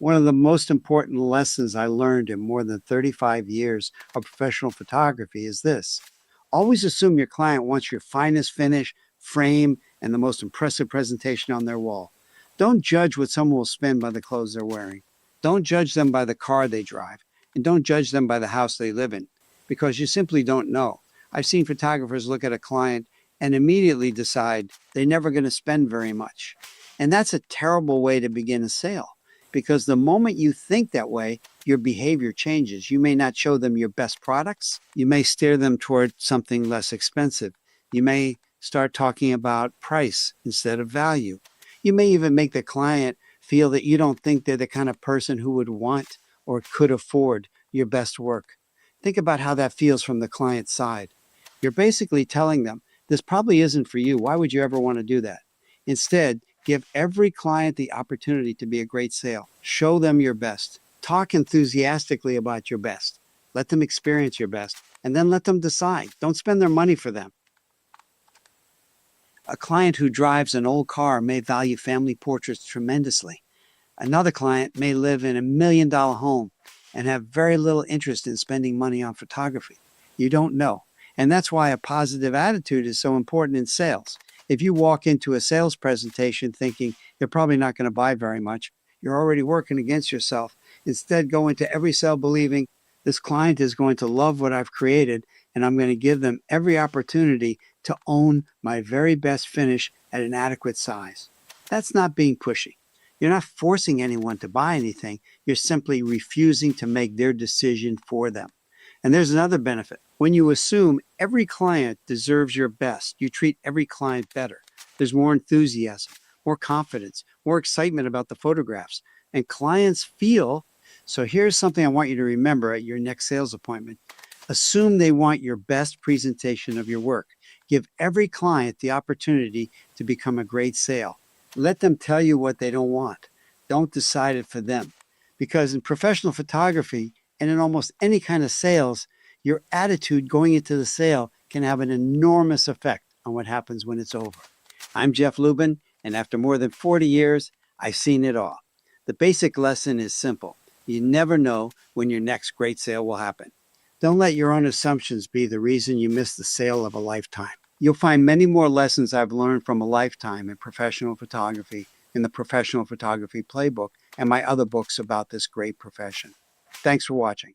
One of the most important lessons I learned in more than 35 years of professional photography is this. Always assume your client wants your finest finish, frame, and the most impressive presentation on their wall. Don't judge what someone will spend by the clothes they're wearing. Don't judge them by the car they drive. And don't judge them by the house they live in, because you simply don't know. I've seen photographers look at a client and immediately decide they're never going to spend very much. And that's a terrible way to begin a sale, because the moment you think that way, your behavior changes. You may not show them your best products. You may steer them toward something less expensive. You may start talking about price instead of value. You may even make the client feel that you don't think they're the kind of person who would want or could afford your best work. Think about how that feels from the client's side. You're basically telling them, this probably isn't for you. Why would you ever want to do that? Instead, give every client the opportunity to be a great sale. Show them your best. Talk enthusiastically about your best. Let them experience your best, and then let them decide. Don't spend their money for them. A client who drives an old car may value family portraits tremendously. Another client may live in $1 million home and have very little interest in spending money on photography. You don't know. And that's why a positive attitude is so important in sales. If you walk into a sales presentation thinking you're probably not going to buy very much, you're already working against yourself. Instead, go into every sale believing this client is going to love what I've created, and I'm going to give them every opportunity to own my very best finish at an adequate size. That's not being pushy. You're not forcing anyone to buy anything. You're simply refusing to make their decision for them. And there's another benefit. When you assume every client deserves your best, you treat every client better. There's more enthusiasm, more confidence, more excitement about the photographs. And clients feel, so here's something I want you to remember at your next sales appointment. Assume they want your best presentation of your work. Give every client the opportunity to become a great sale. Let them tell you what they don't want. Don't decide it for them. Because in professional photography and in almost any kind of sales, your attitude going into the sale can have an enormous effect on what happens when it's over. I'm Jeff Lubin, and after more than 40 years, I've seen it all. The basic lesson is simple. You never know when your next great sale will happen. Don't let your own assumptions be the reason you miss the sale of a lifetime. You'll find many more lessons I've learned from a lifetime in professional photography in the Professional Photography Playbook and my other books about this great profession. Thanks for watching.